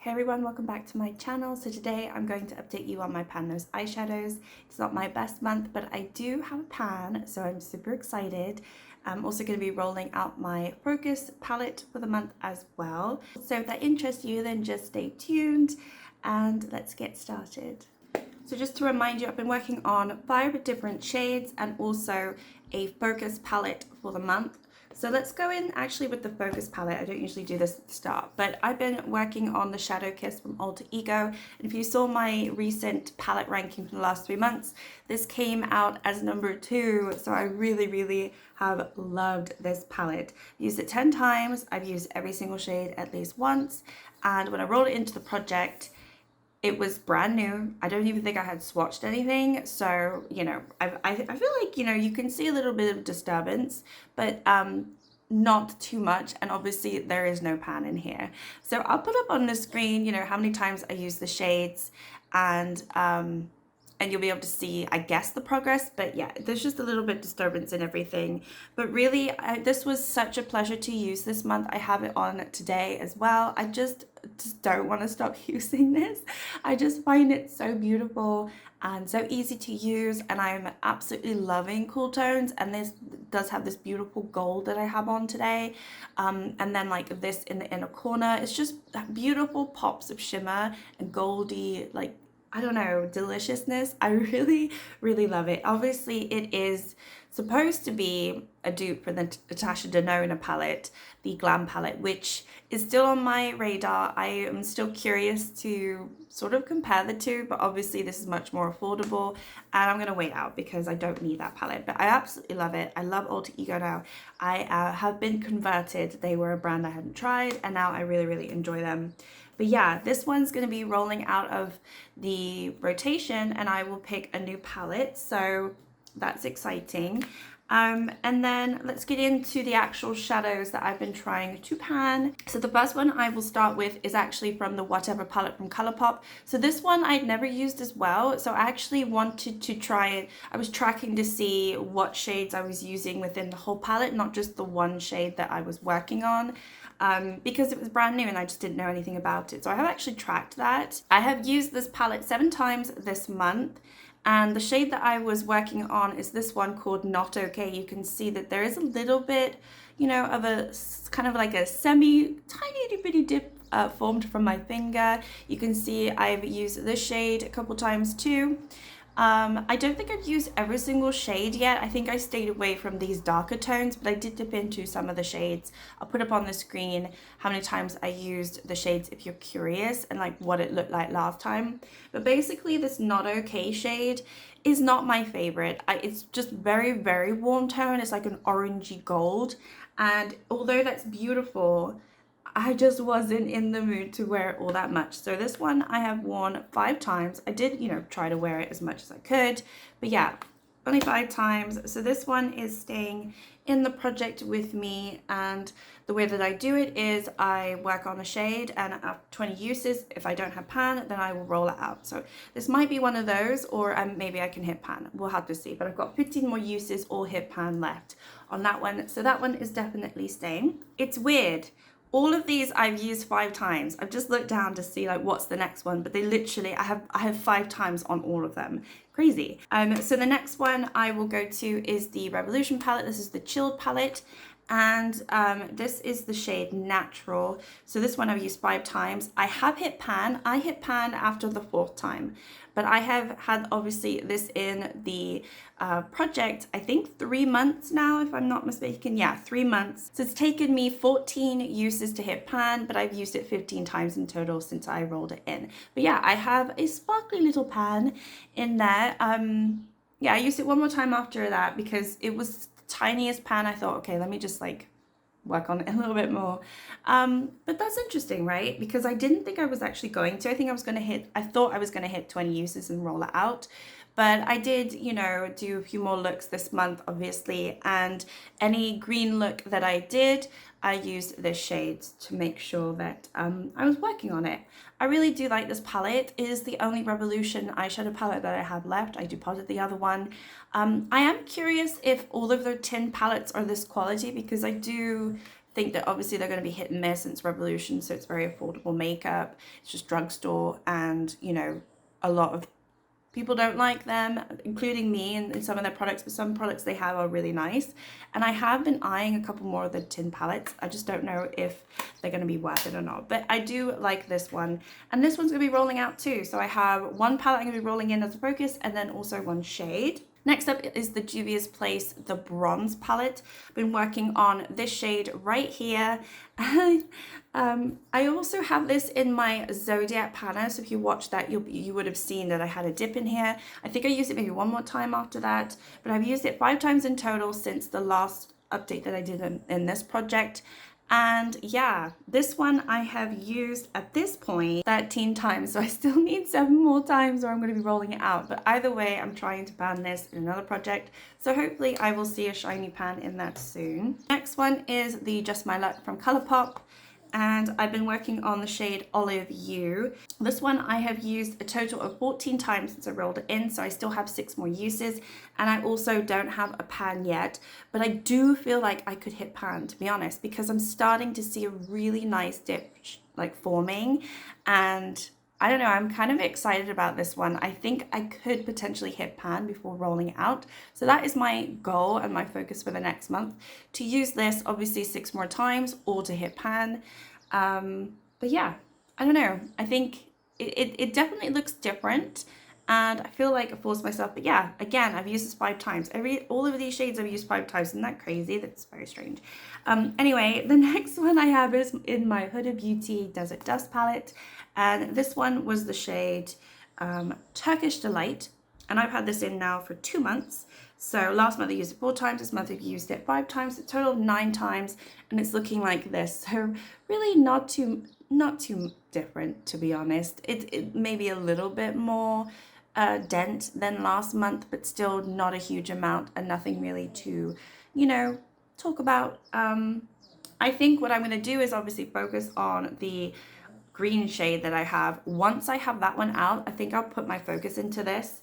Hey everyone, welcome back to my channel. So today I'm going to update you on my pan nose eyeshadows. It's not my best month, but I do have a pan, so I'm super excited. I'm also going to be rolling out my Focus palette for the month as well. So if that interests you, then just stay tuned and let's get started. So just to remind you, I've been working on 5 different shades and also a Focus palette for the month. So let's go in actually with the Focus palette. I don't usually do this at the start, but I've been working on the Shadow Kiss from Alter Ego. And if you saw my recent palette ranking for the last 3 months, this came out as number 2. So I really have loved this palette. I've used it 10 times. I've used every single shade at least once. And when I rolled it into the project, it was brand new. I don't even think I had swatched anything. So, you know, I feel like, you know, you can see a little bit of disturbance, but not too much. And obviously there is no pan in here. So I'll put up on the screen, you know, how many times I use the shades and you'll be able to see, I guess, the progress. But yeah, there's just a little bit of disturbance in everything. But really, this was such a pleasure to use this month. I have it on today as well. I just don't want to stop using this. I just find it so beautiful and so easy to use, and I'm absolutely loving cool tones. And this does have this beautiful gold that I have on today, and then like this in the inner corner. It's just beautiful pops of shimmer and goldy, like, I don't know, deliciousness. I really love it. Obviously, it is supposed to be a dupe for the Natasha Denona palette, the Glam palette, which is still on my radar. I am still curious to sort of compare the two, but obviously this is much more affordable, and I'm going to wait out because I don't need that palette. But I absolutely love it. I love Alter Ego now. I have been converted. They were a brand I hadn't tried, and now I really enjoy them. But yeah, this one's going to be rolling out of the rotation and I will pick a new palette. So that's exciting. And then let's get into the actual shadows that I've been trying to pan. So the first one I will start with is actually from the Whatever palette from Colourpop. So this one I'd never used as well. So I actually wanted to try it. I was tracking to see what shades I was using within the whole palette, not just the one shade that I was working on. Because it was brand new and I just didn't know anything about it. So I have actually tracked that. I have used this palette 7 times this month, and the shade that I was working on is this one called Not Okay. You can see that there is a little bit, you know, of a kind of like a tiny bitty dip formed from my finger. You can see I've used this shade a couple times too. I don't think I've used every single shade yet. I think I stayed away from these darker tones, but I did dip into some of the shades. I'll put up on the screen how many times I used the shades if you're curious, and like what it looked like last time. But basically this Not Okay shade is not my favorite. It's just very warm tone. It's like an orangey gold, and although that's beautiful, I just wasn't in the mood to wear it all that much. So this one I have worn 5 times. I did, you know, try to wear it as much as I could, but yeah, only 5 times. So this one is staying in the project with me, and the way that I do it is I work on a shade, and after 20 uses, if I don't have pan, then I will roll it out. So this might be one of those, or maybe I can hit pan. We'll have to see, but I've got 15 more uses or hit pan left on that one. So that one is definitely staying. It's weird. All of these I've used 5 times. I've just looked down to see like what's the next one, but they literally, I have 5 times on all of them. Crazy. So the next one I will go to is the Revolution palette. This is the Chilled palette, and this is the shade Natural. So this one I've used 5 times. I have hit pan. I hit pan after the 4th time, but I have had obviously this in the project, I think 3 months now, if I'm not mistaken. Yeah, 3 months. So it's taken me 14 uses to hit pan, but I've used it 15 times in total since I rolled it in. But yeah, I have a sparkly little pan in there. Yeah, I used it one more time after that because it was the tiniest pan. I thought, okay, let me just like work on it a little bit more. But that's interesting, right? Because I didn't think I was actually going to. I thought I was going to hit 20 uses and roll it out. But I did, you know, do a few more looks this month, obviously, and any green look that I did, I used this shade to make sure that I was working on it. I really do like this palette. It is the only Revolution eyeshadow palette that I have left. I deposited the other one. I am curious if all of their tin palettes are this quality, because I do think that obviously they're going to be hit and miss, and it's Revolution, so it's very affordable makeup. It's just drugstore, and you know, a lot of people don't like them, including me, in some of their products, but some products they have are really nice. And I have been eyeing a couple more of the tin palettes. I just don't know if they're going to be worth it or not, but I do like this one. And this one's going to be rolling out too. So I have one palette I'm going to be rolling in as a focus, and then also one shade. Next up is the Juvia's Place, the Bronze palette. I've been working on this shade right here. I also have this in my Zodiac Panna, so if you watch that, you would have seen that I had a dip in here. I think I used it maybe one more time after that, but I've used it 5 times in total since the last update that I did in this project. And yeah, this one I have used at this point 13 times, so I still need 7 more times or I'm going to be rolling it out. But either way, I'm trying to pan this in another project, so hopefully I will see a shiny pan in that soon. Next one is the Just My Luck from Colourpop, and I've been working on the shade Olive You. This one I have used a total of 14 times since I rolled it in, so I still have 6 more uses, and I also don't have a pan yet, but I do feel like I could hit pan, to be honest, because I'm starting to see a really nice dip like forming, and I don't know, I'm kind of excited about this one. I think I could potentially hit pan before rolling it out. So that is my goal and my focus for the next month, to use this obviously 6 more times or to hit pan. But yeah, I don't know. I think it definitely looks different, and I feel like I forced myself. But yeah, again, I've used this 5 times. All of these shades I've used 5 times. Isn't that crazy? That's very strange. Anyway, the next one I have is in my Huda Beauty Desert Dust palette. And this one was the shade Turkish Delight. And I've had this in now for 2 months. So last month I used it 4 times. This month I've used it 5 times. A total of 9 times. And it's looking like this. So really not too different, to be honest. It may be a little bit more dent than last month, but still not a huge amount, and nothing really to, you know, talk about. I think what I'm going to do is obviously focus on the green shade that I have. Once I have that one out, I think I'll put my focus into this.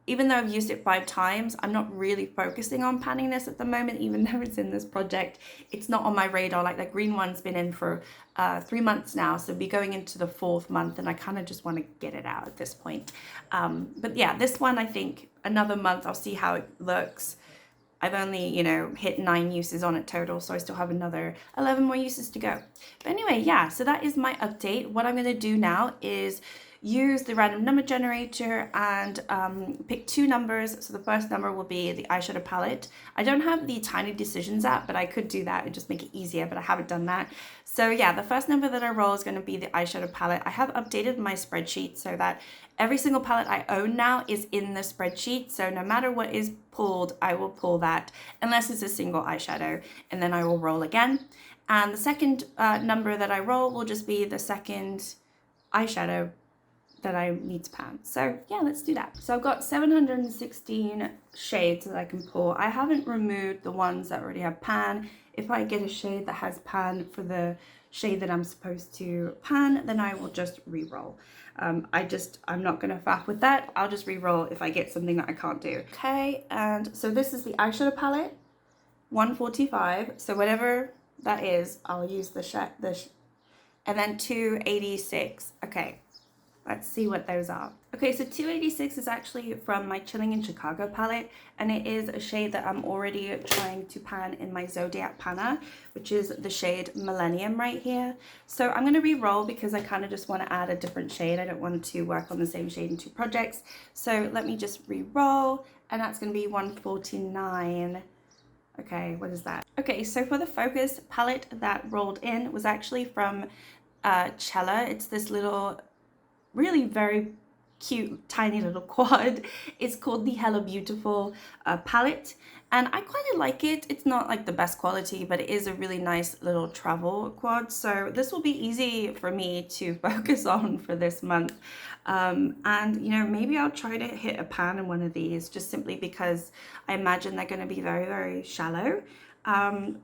Even though I've used it 5 times, I'm not really focusing on panning this at the moment, even though it's in this project. It's not on my radar. Like the green one's been in for 3 months now, so be going into the 4th month, and I kind of just want to get it out at this point. But yeah, this one, I think another month, I'll see how it looks. I've only, you know, hit 9 uses on it total, so I still have another 11 more uses to go. But anyway, yeah, so that is my update. What I'm going to do now is use the random number generator and pick 2 numbers. So the first number will be the eyeshadow palette. I don't have the Tiny Decisions app, but I could do that and just make it easier, but I haven't done that. So yeah, the first number that I roll is going to be the eyeshadow palette. I have updated my spreadsheet so that every single palette I own now is in the spreadsheet. So no matter what is pulled, I will pull that unless it's a single eyeshadow, and then I will roll again. And the second number that I roll will just be the second eyeshadow that I need to pan. So yeah, let's do that. So I've got 716 shades that I can pull. I haven't removed the ones that already have pan. If I get a shade that has pan for the shade that I'm supposed to pan, then I will just re-roll. I'm not gonna faff with that. I'll just re-roll if I get something that I can't do. Okay, and so this is the eyeshadow palette, 145. So whatever that is, I'll use and then 286. Okay. Let's see what those are. Okay, so 286 is actually from my Chilling in Chicago palette, and it is a shade that I'm already trying to pan in my Zodiac Panna, which is the shade Millennium right here. So I'm going to re-roll because I kind of just want to add a different shade. I don't want to work on the same shade in 2 projects. So let me just re-roll, and that's going to be 149. Okay, what is that? Okay, so for the Focus palette that rolled in was actually from Cella. It's this little really very cute tiny little quad. It's called the Hello Beautiful palette, and I quite like it. It's not like the best quality, but it is a really nice little travel quad, so this will be easy for me to focus on for this month. And you know, maybe I'll try to hit a pan in one of these, just simply because I imagine they're going to be very, very shallow.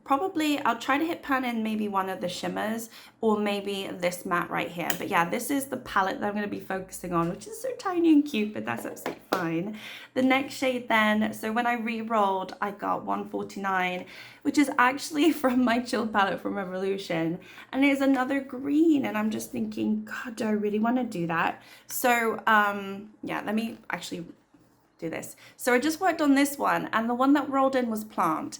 Probably I'll try to hit pan in maybe one of the shimmers or maybe this matte right here. But yeah, this is the palette that I'm going to be focusing on, which is so tiny and cute, but that's absolutely fine. The next shade then, so when I re-rolled, I got 149, which is actually from my Chill palette from Revolution. And it is another green, and I'm just thinking, God, do I really want to do that? So yeah, let me actually do this. So I just worked on this one, and the one that rolled in was Plant.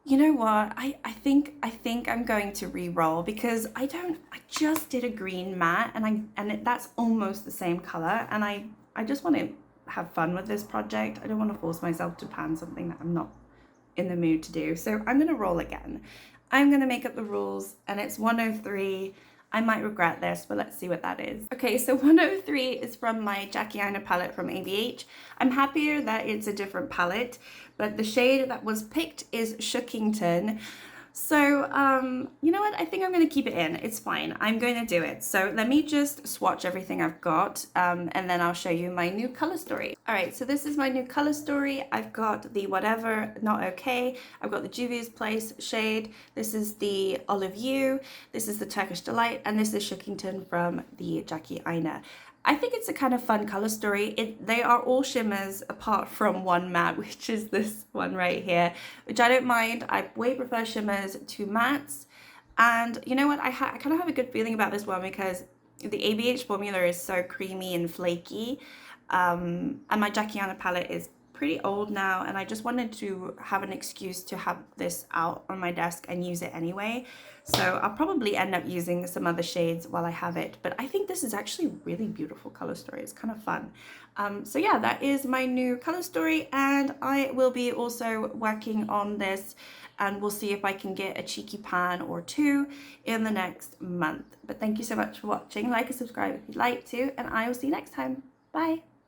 You know what? I think I'm going to re-roll because I just did a green matte, and that's almost the same color, and I just want to have fun with this project. I don't want to force myself to pan something that I'm not in the mood to do. So I'm going to roll again. I'm going to make up the rules, and it's 103. I might regret this, but let's see what that is. Okay, so 103 is from my Jackie Aina palette from ABH. I'm happier that it's a different palette, but the shade that was picked is Shookington. So, you know what? I think I'm going to keep it in. It's fine. I'm going to do it. So let me just swatch everything I've got, and then I'll show you my new color story. All right, so this is my new color story. I've got the Whatever, Not Okay. I've got the Juvia's Place shade. This is the Olive You. This is the Turkish Delight, and this is Shookington from the Jackie Aina. I think it's a kind of fun color story. They are all shimmers apart from one matte, which is this one right here, which I don't mind. I way prefer shimmers to mattes. And you know what? I kind of have a good feeling about this one because the ABH formula is so creamy and flaky. And my Jackie Aina palette is pretty old now, and I just wanted to have an excuse to have this out on my desk and use it anyway. So I'll probably end up using some other shades while I have it, but I think this is actually a really beautiful color story. It's kind of fun. So yeah, that is my new color story, and I will be also working on this, and we'll see if I can get a cheeky pan or two in the next month. But thank you so much for watching. Like and subscribe if you'd like to, and I will see you next time. Bye.